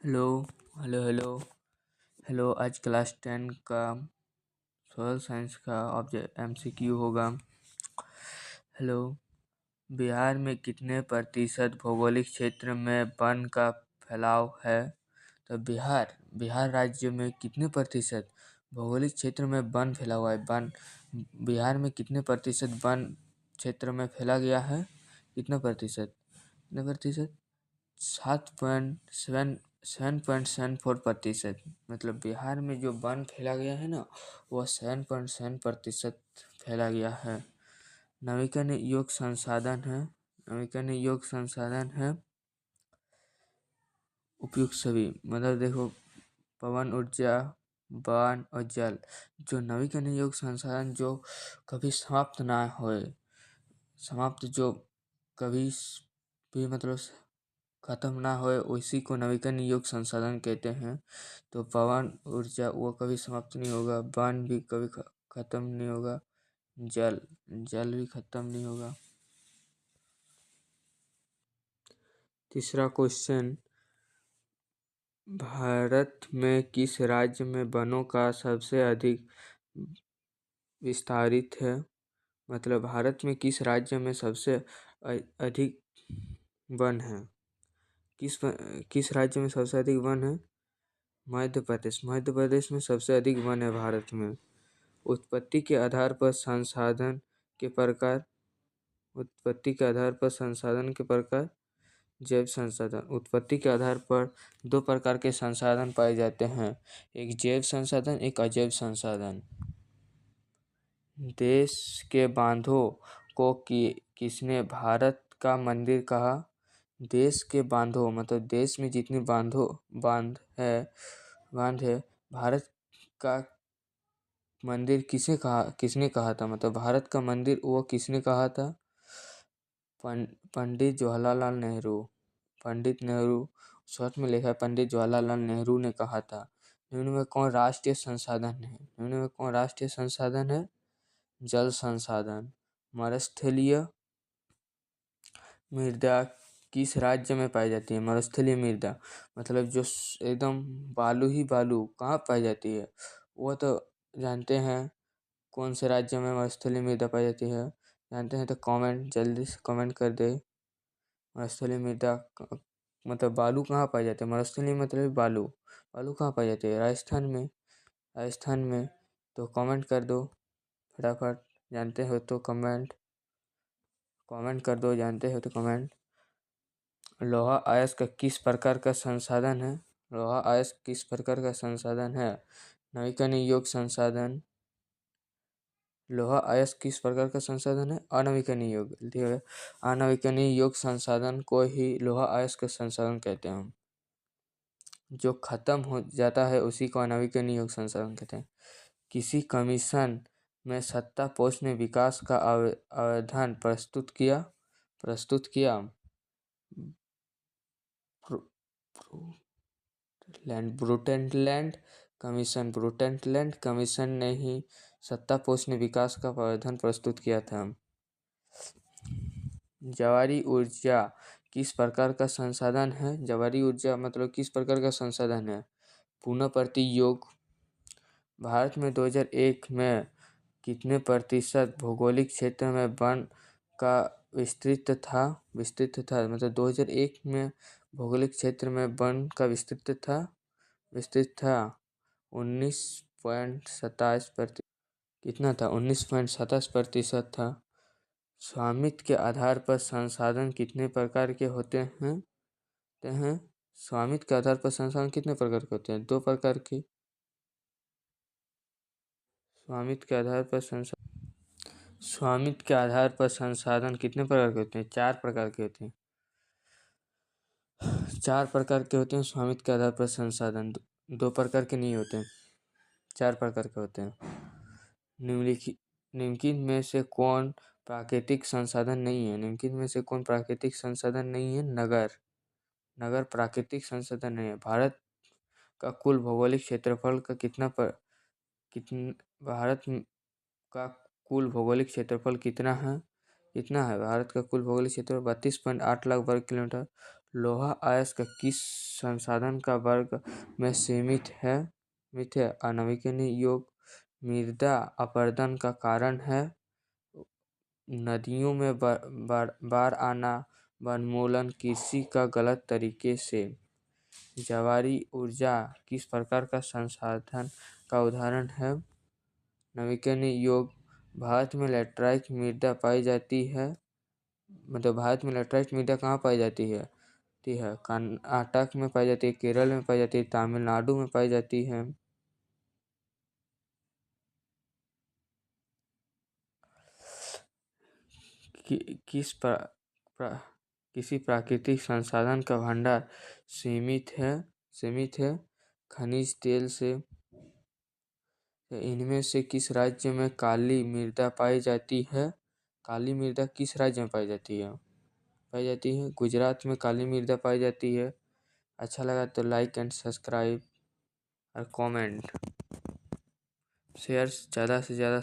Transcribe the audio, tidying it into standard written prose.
Hello hello hello hello. आज class 10 का social science का ऑब्जेक्ट एमसीक्यू होगा। हेलो। बिहार में कितने प्रतिशत भौगोलिक क्षेत्र में वन का फैलाव है? तो बिहार राज्य में कितने प्रतिशत भौगोलिक क्षेत्र में वन फैला हुआ है? वन बिहार में कितने प्रतिशत वन क्षेत्र में फैला गया है? कितना प्रतिशत? कितने प्रतिशत? 7.74%। मतलब बिहार में जो वन फैला गया है ना, वह 7.7% फैला गया है। नवीकरणीय योग संसाधन है। नवीकरणीय योग संसाधन है उपयुक्त सभी। मतलब देखो, पवन ऊर्जा, वन और जल, जो नवीकरणीय योग संसाधन जो कभी समाप्त ना होए, समाप्त जो कभी भी मतलब खत्म ना होए, उसी को नवीकरणीय योग संसाधन कहते हैं। तो पवन ऊर्जा वो कभी समाप्त नहीं होगा, वन भी कभी खत्म नहीं होगा, जल जल भी खत्म नहीं होगा। तीसरा क्वेश्चन, भारत में किस राज्य में वनों का सबसे अधिक विस्तारित है? मतलब भारत में किस राज्य में सबसे अधिक वन है? किस राज्य में सबसे अधिक वन है? मध्य प्रदेश। मध्य प्रदेश में सबसे अधिक वन है भारत में। उत्पत्ति के आधार पर संसाधन के प्रकार। उत्पत्ति के आधार पर संसाधन के प्रकार। जैव संसाधन। उत्पत्ति के आधार पर दो प्रकार के संसाधन पाए जाते हैं, एक जैव संसाधन, एक अजैव संसाधन। देश के बांधों को किसने भारत का मंदिर कहा? देश के बांधों मतलब देश में जितनी बांध है, भारत का मंदिर किसने कहा था? मतलब भारत का मंदिर वो किसने कहा था? पंडित जवाहरलाल नेहरू। पंडित नेहरू, शॉर्ट में लिखा है पंडित जवाहरलाल नेहरू ने कहा था। निम्न में कौन राष्ट्रीय संसाधन है? निम्न में कौन राष्ट्रीय संसाधन है? जल संसाधन। मरुस्थलीय मृदा किस राज्य में पाई जाती है? मरुस्थलीय मृदा मतलब जो एकदम बालू ही बालू कहाँ पाई जाती है? वो तो जानते हैं कौन से राज्य में मरुस्थलीय मृदा पाई जाती है। जानते हैं तो जल्दी से कमेंट कर दे। मरुस्थलीय मृदा मतलब बालू कहाँ पाई जाती है? मरुस्थलीय मतलब बालू। बालू कहाँ पाई जाती है? राजस्थान में। राजस्थान में। तो कमेंट कर दो फटाफट, जानते हो तो कमेंट कर दो, जानते हो तो कमेंट। लोहा अयस्क किस प्रकार का संसाधन है? लोहा अयस्क किस प्रकार का संसाधन है? नवीकरणीय योग संसाधन। लोहा अयस्क किस प्रकार का संसाधन है? अनवीकरणीय योग। ठीक है, अनवीकरणीय योग संसाधन को ही लोहा अयस्क संसाधन कहते हैं हम। जो खत्म हो जाता है उसी को अनवीकरणीय योग संसाधन कहते हैं। किसी कमीशन में सत्तापोष ने विकास का आवेदन प्रस्तुत किया। ब्रुटेनलैंड कमीशन ने ही सत्तापोष ने विकास का आवेदन प्रस्तुत किया था। जवारी ऊर्जा किस प्रकार का संसाधन है? जवारी ऊर्जा मतलब किस प्रकार का संसाधन है? पुनः प्रति योग। भारत में 2001 में कितने प्रतिशत भौगोलिक क्षेत्र में वन का विस्तृत था? मतलब 2001 में भौगोलिक क्षेत्र में वन का विस्तृत था 19.27%। कितना था? 19.27% था। स्वामित्व के आधार पर संसाधन कितने प्रकार के होते हैं? स्वामित्व के आधार पर संसाधन कितने प्रकार के होते हैं? दो प्रकार के। स्वामित्व के आधार पर संसाधन कितने प्रकार के होते हैं? 4 प्रकार के होते हैं। 4 प्रकार के होते हैं स्वामित्व के आधार पर संसाधन। दो प्रकार के नहीं होते हैं, 4 प्रकार के होते हैं। निम्नलिखित में से कौन प्राकृतिक संसाधन नहीं है? निम्नलिखित में से कौन प्राकृतिक संसाधन नहीं है? नगर प्राकृतिक संसाधन नहीं है। भारत का कुल भौगोलिक क्षेत्रफल का भारत का कुल भौगोलिक क्षेत्रफल कितना है? भारत का कुल भौगोलिक क्षेत्रफल 32.8 लाख वर्ग किलोमीटर। लोहा अयस्क किस संसाधन का वर्ग में सीमित है? अनवीकरणीय योग्य मृदा अपरदन का कारण है। नदियों में बाढ़ आना, वनोन्मूलन कृषि का गलत तरीके से। ज्वारी ऊर्जा किस प्रकार का संसाधन का उदाहरण है? नवीकरणीय योग्य। भारत में लैटराइट मृदा पाई जाती है। भारत में लैटराइट मृदा कहाँ पाई जाती है? कर्नाटक में पाई जाती है, केरल में पाई जाती है, तमिलनाडु में पाई जाती है। किसी प्राकृतिक संसाधन का भंडार सीमित है। खनिज तेल से। इनमें से किस राज्य में काली मृदा पाई जाती है? काली मृदा किस राज्य में पाई जाती है? गुजरात में काली मृदा पाई जाती है। अच्छा लगा तो लाइक एंड सब्सक्राइब और कमेंट शेयर ज़्यादा से ज़्यादा